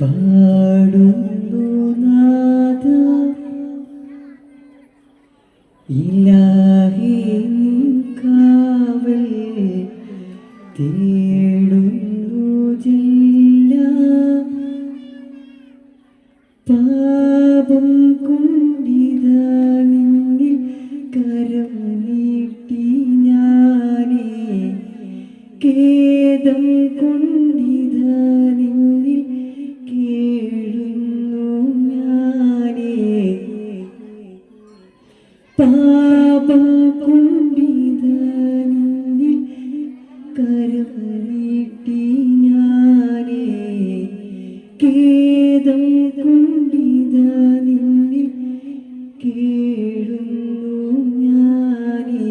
പാടുന്നു നാഥ ഇലാഹി കാവൽ തേടുന്നു ജില്ല പാപം കൊണ്ടിതാ നിന്നിൽ കരം നീട്ടി ഞാനേ ഖേദം കൊണ്ടിതാ നിന്നിൽ കേഴുന്നു ഞാനേ പാപം കൊണ്ടിതാ നിന്നിൽ കരം നീട്ടി ഞാനേ ഖേദം കൊണ്ടിതാ നിന്നിൽ കേഴുന്നു ഞാനേ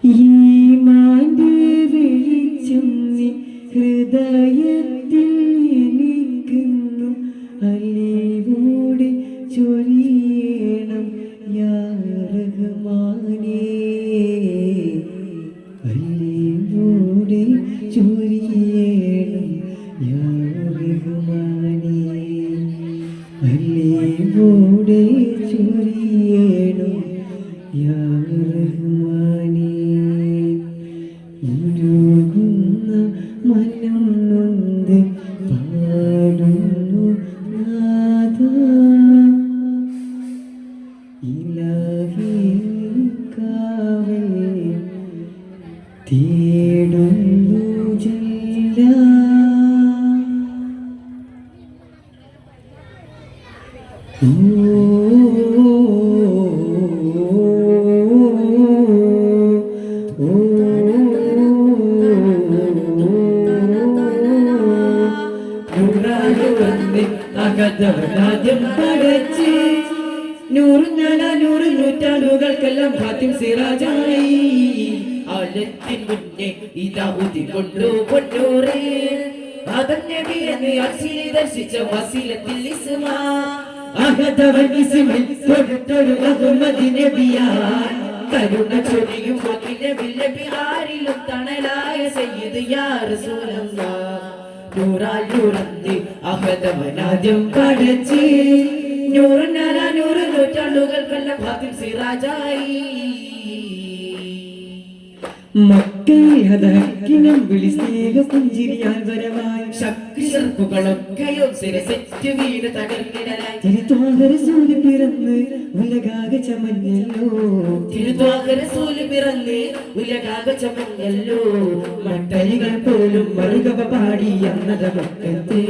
ഈമാന്റെ വെളിച്ചം നീ ഹൃദയത്തിൽ എനിക്കുന്നു അലിവോടെ ചൊരിയണം യാ റഹ്മാനേ അലിവോടെ ചൊരിയണം യാ റഹ്മാനേ അലിവോടെ ചൊരിയണം യാ റഹ്മാനേ ഉരുകുന്ന മനം നൊന്ത് പാടുന്നു നാഥ ഇലാഹി കാവൽ തേടുന്നു ജല്ല അകത്തവനാദ്യം പടച്ച് നൂറ് നൂറ്റാണ്ടുകൾക്കെല്ലാം ഫാത്തിം സിറാജായി ആലത്തിൻ മുന്നേ ഇതാ ഉദികൊണ്ടു പൊന്നൂറേ ആദം നബി എന്ന് അർശിനെ ദർശിച്ച വസീലത്തിൽ ഇസ്മാ അകത്തവൻ ഇസ്മിൽ തൊട്ടൊരു മുഹമ്മദ് നബിയാൻ കരുണ ചൊരിയും നബി ആരിലും തണലായ സയ്യിദ് യാ റസൂലല്ലാഹ് നൂറാൽ നൂറന്തി അഹദവനാദ്യം പടച്ച് നൂറ് നൂറ്റാണ്ടുകൾക്കെല്ലാം ഫാത്തിം സിറാജായി മക്കയിലും വിളി സ്നേഹ പുഞ്ചിരിയാൽ വരവായി ശക്തി ശർപ്പുകളൊക്കെയോ സിരസെറ്റ് വീട് തകർന്നിടലായി തിരുത്വാഹരസൂല് പിറന്ന് ഉലകാകെ ചമഞ്ഞല്ലോ തിരുത്വാഹരസൂല് പിറന്ന് ഉലകാകെ ചമഞ്ഞല്ലോ മട്ടരികൾ പോലും മറുകവ പാടി അന്നത മക്കത്ത്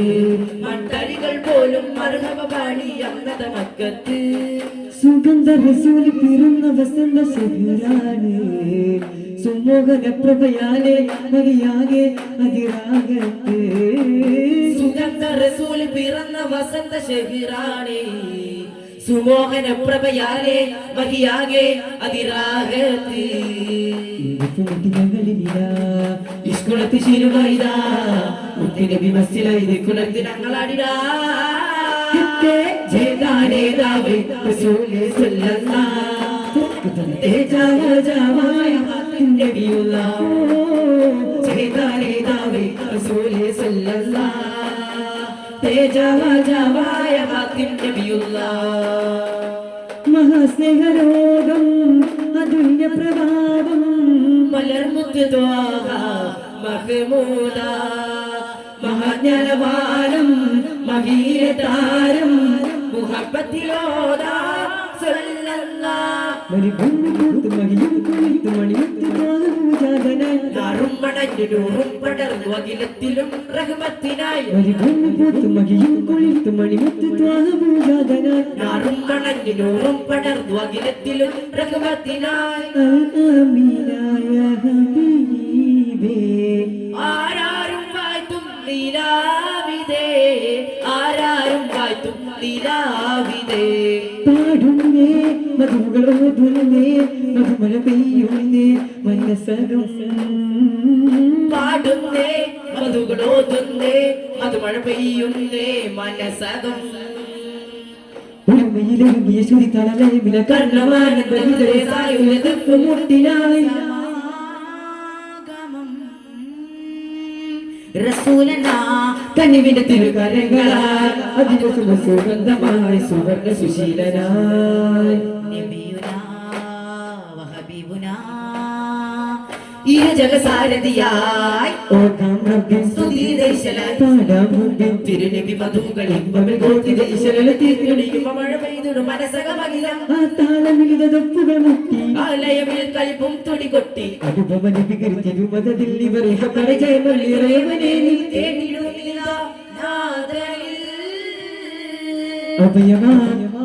മട്ടരികൾ പോലും മറുകവ പാടി അന്നത മക്കത്ത് സുഗന്ധ റസൂല് പിറന്ന വസന്ത ശബിറാണ് സുമോഹന പ്രഭയാലെ മരിയാകെ അതിരാകത്ത് സുഗന്ധ റസൂൽ പിറന്ന വസന്ത ഷഹീറാണേ സുമോഹന പ്രഭയാലെ മരിയാകെ അതിരാകത്ത് ഇഷ്കുളത്ത് ശിരുവായിതാ മുത്തിനബി മസ്സിലായി കുളത്ത് ഞങ്ങളാടിടാ ജേതാനേതാവ് റസൂലേ സല്ലല്ലാഹ് തേജാവായ നബിയുള്ളാഹ് ജേതാനേതാവ് റസൂലേ സല്ലല്ലാഹ് തേജാവായ നബിയുള്ളാഹ് മഹാസ്നേഹരോഗം അതുല്യ പ്രഭാവം മലർമുത്ത് ത്വാഹ മഹ്മൂദ മഹാജ്ഞാനവാനം മഹീരതാരം മുഹബ്ബത്തിലോദാ സല്ലല്ലാഹ് മരിഭൂമിപൂത്ത് മഹിയും കുളിത്ത് മണിമുത്ത് പൂജാതനായി നാറും മണഞ്ഞൂറും പടർന്നു അഖിലത്തിലും റഹ്മത്തിനായി മരിഭൂമിപൂത്ത് മഹിയും കുളിത്ത് മണിമുത്ത് പൂജാതനായി നാറും മണഞ്ഞൂറും പടർന്നു അഖിലത്തിലും റഹ്മത്തിനായി അമീനായ ഹബീബേ ആരാരും വാഴ്ത്തും ലീലാവിദേ ആരാരും വാഴ്ത്തും ലീലാവിദേ പാടുന്നേ മധുകളോതുന്നേ മധുമല പെയ്യുന്നേ മനസ്സകം പാടുന്നേ മധുകളോതുന്നേ മധുമഴ പെയ്യുന്നേ മനസ്സകം ഉമ്മയിലെഴുതിയ ശ്രുതി തളലേ വില കർണമാനന്ദ മുട്ടിനായി റസൂലനാ കനിവിന്റെ തിരുകരങ്ങളാൽ അതിവസുമ സുഗന്ധമായി സുവർണ സുശീലനായി നബിയുനാ വഹബീബുനാ ഇരു ജഗസാരഥിയായി ഓർക്കാം റബ്ബിൻ സ്തുതിദേശലായി പാടാം മുമ്പിൽ തിരുനബി മധുകളിൽ ഇമ്പമിൽ കോർത്തിത ഈശ്വരനെ തീർത്തുടിക്കും മഴ പെയ്തിടും മനസകമകിലം ആ താളമിളിതൊപ്പുകൾ മുട്ടി ആലയമിൽ കൽപ്പും തുടികൊട്ടി അനുപമനി വികൃതിരുമതതിൽ ഇവരെ പരിചയമല്ലിറയവനെ അഭയമാ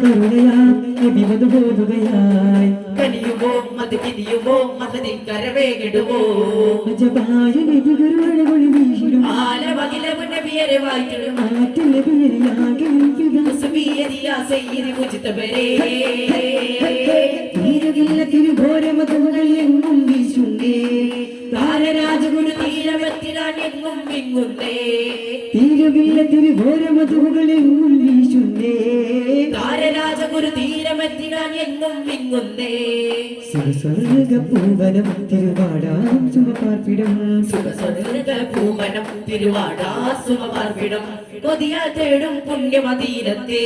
കരുണയാ നബി മധുബോധുകയായി കനിയുമോ മത് കിനിയുമോ മതതിൻ കരവേകിടുമോ അജബായ നബി ഗുരുവഴകൊളി വീശിടും ആലമകിലവു നബിയരെ വായിട്ടിടും ആറ്റിൽ നബിയരിയാകെ നിൽക്കുക സുബിയരിയാ സയ്യിദി മുജ്തബരേ തീരുകില്ല തിരുഘോരമതമുകൾ എങ്ങും വീശുന്നേ താരരാജഗുരു തീരമെത്തിനാൻ എങ്ങും വിങ്ങുന്നേ തീരുകില്ല തിരുഘോരമതമുകൾ എങ്ങും വീശുന്നേ താരരാജഗുരു തീരമെത്തിനാൻ എങ്ങും വിങ്ങുന്നേ സുഖസ്വർഗ പൂവനം തിരുവാടാം ചുമപ്പാർപ്പിടം സുഖസ്വർഗ പൂമനം തിരുവാടാ സുമപാർപ്പിടം കൊതിയാ തേടും പുണ്യമദീനത്തേ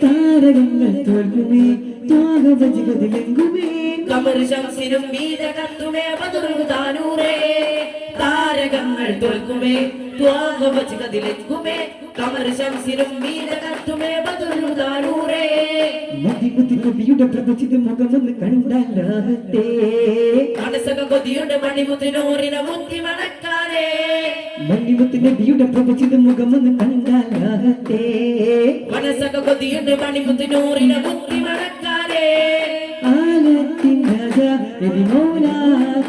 താരകങ്ങൾ തോൽക്കുമേ ത്യാഗവജികതിലെങ്കുമേ കമർ ശംസിനും മീത കത്തുമേ ബദറുദാനൂറേ താരകങ്ങൾ തോൽക്കുമേ ത്യാഗവജികതിലെങ്കുമേ കമർ ശംസിനും മീത കത്തുമേ ബദറുദാനൂറേ മതിമുത്തി നബിയുടെ പ്രവചിത മുഖമൊന്ന് കണ്ടാലാകത്തെ മനസ്സക കൊതിയുടെ മണിമുത്തിനൂറിന മുത്തി മണക്കാരേ മണിമുത്തി നബിയുടെ പ്രവചിത മുഖമൊന്ന് കണ്ടാലാകത്തെ മനസ്സക കൊതിയുടെ മണിമുത്തിനൂറിന മുത്തി മണക്കാരേ ആലത്തിൻ രാജ നബി മൗലാ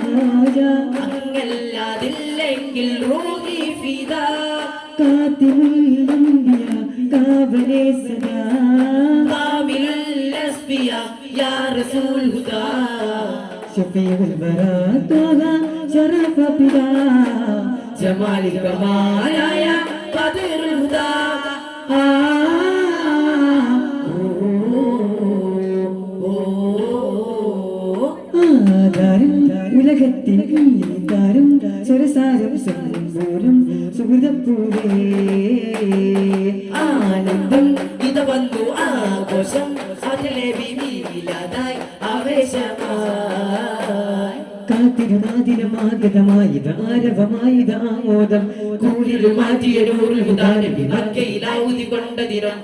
ഖാജ അങ്ങല്ലാതില്ലെങ്കിൽ റൂഹി ഫിദാ കാത്തിമുൽ അംബിയ കാവലേ സദാ കാമിലുൽ അസ്ഫിയ യാ റസൂൽ ഹുദാ ശഫീഉൽ ബറാ ത്വാഹ ശറഫ പിദാ ജമാലിൽ കമാലായ ബദറുൽ ഹുദാ ആധാരം ഉലകത്തിൻ താരം സ്വരസാരം സമ്പൂരം സുഹൃതപ്പൂരേ ആനന്ദം ഇത് വന്നു ആഘോഷം അതിലെ വിമീലാതായി ആവേശമായി കാത്തിരുനാദിനമാഗതമായത് ആരവമായത് ആമോദം കൂരിൽ മാറ്റിയ നൂറുൽ ഹുദാ നബി മക്കയിൽ ഊതി കൊണ്ട ദിനം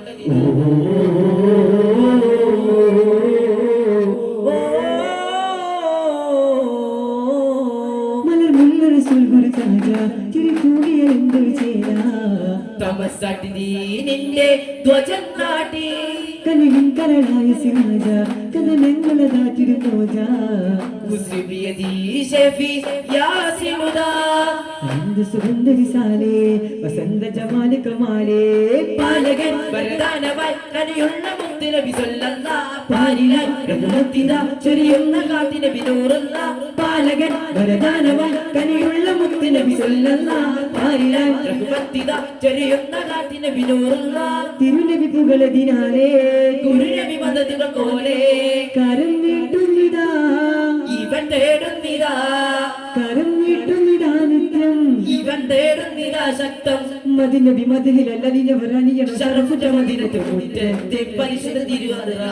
മലർ മുല്ലർ സുൽഗുരു സഹജ തിരുത്തൂടിയ എന്ത് ചേരാ തമസാട്ടി നിന്റെ ധ്വജം നാട്ടി കനിവിൻ കരളായ സിരാജ കനനങ്ങളതാറ്റിരുന്നോജ കുസുബിയദി ഷഫി യാസിമുദാ എന്ത് സുഗന്ധരിസാലേ വസന്ത ജമാല കമാലേ പാലകൻ വരദാനമായി കനിയുള്ള മുത്തുനബി സ്വല്ലല്ലാഹ് പാരിലായി റഹ്മത്തിദാ ചൊരിയുന്ന കാട്ടിനബി നൂറുല്ലാഹ് പാലകൻ വരദാനമായി കനിയുള്ള മുത്തുനബി സ്വല്ലല്ലാഹ് പാരിലായി റഹ്മത്തിദാ ചൊരിയുന്ന കാട്ടിനബി നൂറുല്ലാഹ് തിരുനബി പുകളതിനാലേ ഗുരുനബി മദതുകൾ കോലേ കരം നീട്ടുന്നിതാ ഇവൻ തേടുന്നിതാ കരം നീട്ടുന്നിതാ നിത്യം ഇവൻ തേടുന്നിതാ ശക്തം മദിനബി മദിഹിലല്ലതിനവരണിയണം ശറഫുറ്റ മദീനത്തെ മുറ്റത്തെ പരിശുദ്ധ തിരുവാതിര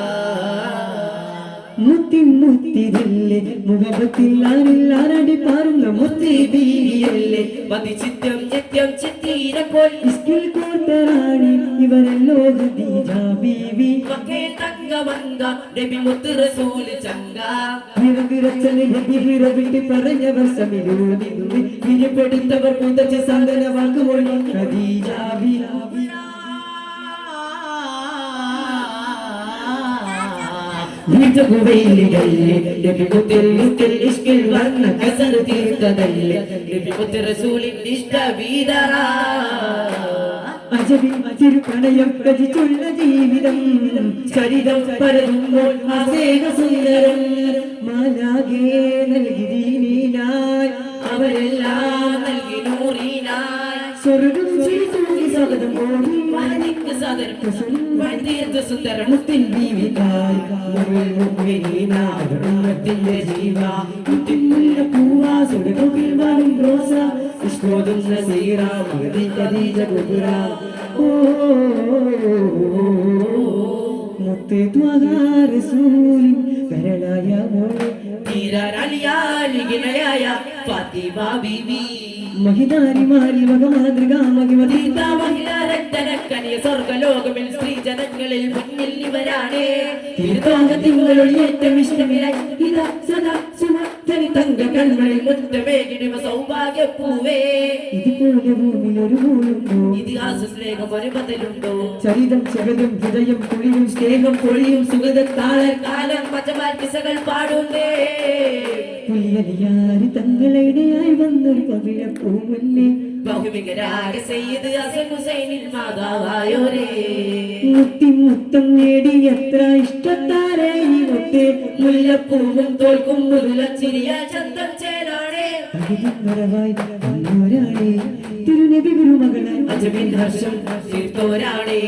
മുത്തി മുത്തിതല്ലേ മുഖത്തിൽ ആരില്ലാരടി പാറുന്ന മുത്തി ബീവിയല്ലേ വധിച്ചിത്യം നിത്യം ചിത്തീരപ്പോൾ ഇസ്കിൽ കോട്ടറാണി ഇവരല്ലോ ഖദീജ ബീവി മക്കയിൽ തങ്കമങ്ക നബി മുത്ത് റസൂൽ ചങ്ക വിറവിറച്ചല് വിട്ട് പറഞ്ഞവർ സമിരൂതി വിരിപ്പെടുത്തവർ പുതച്ച സാന്ത്വന വാക്കുമൊഴി ഖദീജ ബീവി വീട്ടുകുവയിലിടല്ലേ നബി മുത്തിൽ ഇഷ്കിൽ വർണ്ണ കസർ തീർത്തതല്ലേ നബി മുത്ത് റസൂലിൻ ഇഷ്ട വീതറാ അജബി തിരുപ്രണയം രചിച്ചുള്ള ജീവിതം ചരിതം പരതുമ്പോൾ അസേക സുന്ദരം മാലാകെ നൽകി ദീനിനായി അവരെല്ലാം നൽകി നൂറിനായി സ്വർഗം ചെയ്തൂകി സ്വാഗതം ഓടി വനിക്ക് സദരം വനിതീർത്ത സുന്ദരം മുത്തിൻ ബീവിക്കായി ഉമ്മത്തിന്റെ ജീവ മുത്തിൻ മുല്ല പൂവാ സുടകുകിൽ വാഴും റോസ ഓതുന്ന സീറ മഹദി ഖദീജ കുബ്ര മുത്ത് ത്വഹ റസൂലിൻ കരളായ മോളെ തീരാലിയാലിഗിനയായ ഫാത്തിമ ബീബി മഹിതാരി മാരി വക മാതൃക മഹിമതി മഹിളാരക്തനക്കനിയ സ്വർഗലോകമിൽ സ്ത്രീ ജനങ്ങളിൽ മുന്നിൽ ഇവരാണ് തിരുത്തോകത്തിങ്ങളിൽ ഏറ്റവും ഇഷ്ടമില്ലായി ഇതാ സദാ സുമത്തനി തങ്ക കൺമണിൽ മുറ്റമേകിടുമ സൗഭാഗ്യപ്പൂവേ ഇതുപോലെ ഭൂമിയിലൊരു പൂളുണ്ടോ ഇതിഹാസ സ്നേഹം ഒരു ബദലുണ്ടോ ചരിതം ജഗതും ഹൃദയം കുളിരും സ്നേഹം പൊഴിയും സുഗത കാലം പച്ചമാറ്റിസകൾ പാടുന്നേ പുലിയലിയാരി തങ്ങളിടയായി വന്നൊരു പവിഴപ്പൂമല്ലേ ബഹുമികരായ സയ്യിദ് ഹസൻ ഹുസൈനിൽ മാതാവായോരേ മുത്തി മുത്തം നേടി എത്ര ഇഷ്ടത്താരേ ഈ മുത്തേ മുല്ലപ്പൂവും തോൽക്കും മുല്ലച്ചിരിയ ചന്തം ചേരാണേ അതിമറവായി വന്നോരാണേ തിരുനബി ഗുരുമകളായി അജമിൻ ഹർഷം തീർത്തോരാണേ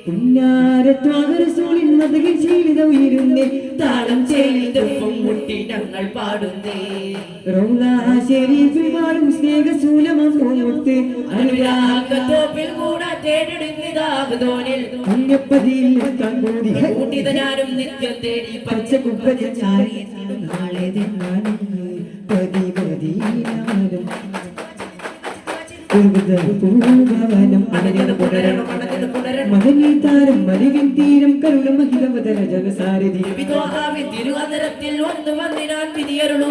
പുന്നാരത്വാകരസോളിൻ മതകിൽ ജീവിത ഉയരുന്നേ താളം ചെയ്തൊപ്പം മുട്ടി ഞങ്ങൾ പാടുന്നേ റൗള ശരീഫിൽ വാഴും സ്നേഹശൂലമം മുത്ത് അനുരാഗത്തോപ്പിൽ കൂടാ തേടിടുന്നിതാകതോനിൽ പുണ്യപ്പതിയിൽ എത്താൻ കൂടി കൂട്ടിതനാരും നിത്യം തേടി പച്ച കുപ്പജ ചാരി നാളെ തെന്നാനും പതി പതിനാലും പൂഭവനം അണഞ്ഞത് പുണരണം അണഞ്ഞത് പുണരണം മകനീതാരം മരുവിൻ തീരം കരുണ മഹിതവതര ജഗസാരഥി തിരുവനന്തപുരത്തിൽ ഒന്ന് വന്നിനാൻ വിധിയരുളൂ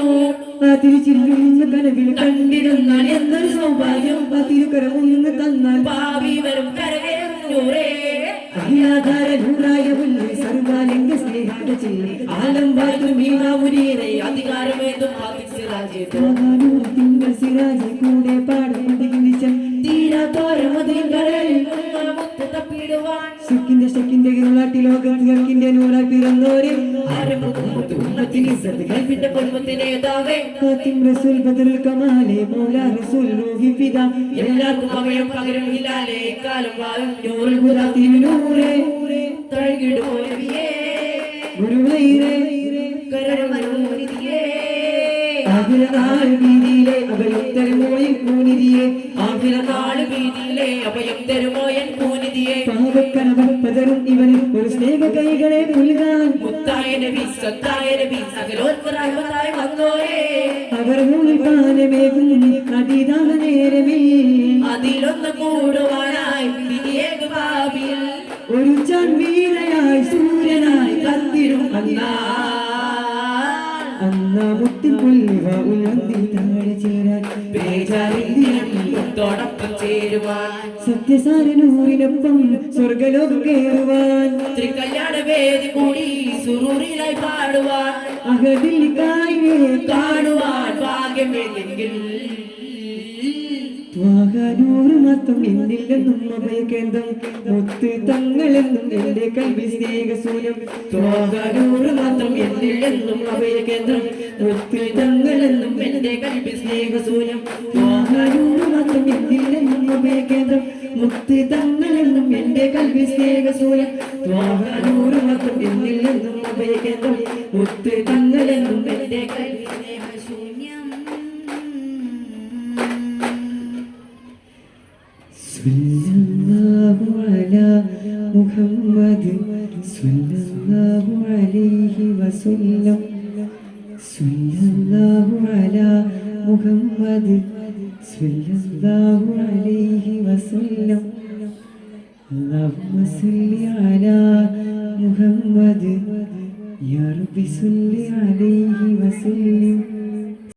ആ തിരിച്ചിരുന്ന കനവിൽ കണ്ടിടുന്ന എന്നൊരു സൗഭാഗ്യം ആ തിരുക്കരമൊന്ന് തന്നാൽ ഭാവി വരും കരകേറൂരേ അഖിലാധാര നൂറായ പുല്ല് സർവാലിംഗ സ്നേഹാട ചെയ്യും ആലം വാഴ്ത്തും മീനാമുരീനെ അധികാരമേതും തിങ്കൾ സിരാജ് കൂടെ പാടും തീരാത്തോരമതിങ്കടലിൽ മുത്ത് തപ്പിടുവാൻ ശക്കിന്റെ ഇരുളാട്ടി ലോകത്തിന്റെ നൂറായി പിറന്നോരെ കൽപ്പിന്റെ കുടുംബത്തിനേതാവേ ഖാത്തിം റസൂൽ ബദറുൽ കമാലെ മൗല റസൂൽ റൂഹി ഫിദ എല്ലാവർക്കും അവയും പകരം ഹിലാലേ കാലം വാഴും നൂറിൽ ഖുദാ തിരുനൂറേ തഴുകിടുമോയേ ഗുരുവൈരേ കരമരുനിധിയേ ആഖിറനാൾ വീതിയിലെ അഭയം തരുമോ എൻ പൂനിധിയെ ആഖിറനാൾ വീതിയിലെ അഭയം തരുമോ എൻ പൂനിധിയെ പാവക്കനവൻ പതറും ഇവന് ഒരു സ്നേഹ കൈകളെ പുൽകാൻ മുത്തായ നബി സത്തായ നബി സകലോർക്ക് റഹ്മത്തായി വന്നോരേ അവർ മുന്നിൽ പാനമേകും അതിദാന നേരമേ അതിലൊന്ന് കൂടുവാനായി വിധിയേക ഭാവിയിൽ ഒരു ചാൻവീരയായി സൂര്യനായി കത്തിരും അന്നാ മുത്തിൻ പുല്ലിവ ഉയർന്നി താഴെ ചേരാൻ പേജാരിന്തിനോടൊപ്പം ചേരുവാൻ സത്യസാരനൂറിനൊപ്പം സ്വർഗലോകം കയറുവാൻ കല്യാണ വേദി കൂടി സുറൂറിലായി പാടുവാൻ അഹദിൽ കായിനെ കാണുവാൻ ഭാഗ്യമേതെങ്കിൽ ത്വാഹാനൂറ് മാത്രം എന്നില്ലെന്നും അഭയകേന്ദ്രം മുത്ത് തങ്ങളെന്നും എന്റെ കൽവി സ്നേഹസൂനം ത്വാഹാനൂറ് മാത്രം എന്നില്ലെന്നും അഭയകേന്ദ്രം മുത്ത് തങ്ങളെന്നും എന്റെ കൽവി സ്നേഹസൂനം ത്വാഹാനൂറ് മാത്രം എന്നില്ലെന്നും അഭയകേന്ദ്രം മുത്ത് തങ്ങളെന്നും എന്റെ കൽവി സ്നേഹസൂനം ത്വാഹാനൂറ് മാത്രം എന്നില്ലെന്നും അഭയകേന്ദ്രം മുത്ത് തങ്ങളെന്നും എന്റെ കൽവി സല്ലല്ലാഹു അലാ മുഹമ്മദ് സല്ലല്ലാഹു അലൈഹി വസല്ലം സല്ലല്ലാഹു അലാ മുഹമ്മദ് സല്ലല്ലാഹു അലൈഹി വസല്ലം അല്ലാഹുമ്മ സല്ലി അലാ മുഹമ്മദ് യാ റബ്ബി സല്ലി അലൈഹി വസല്ലം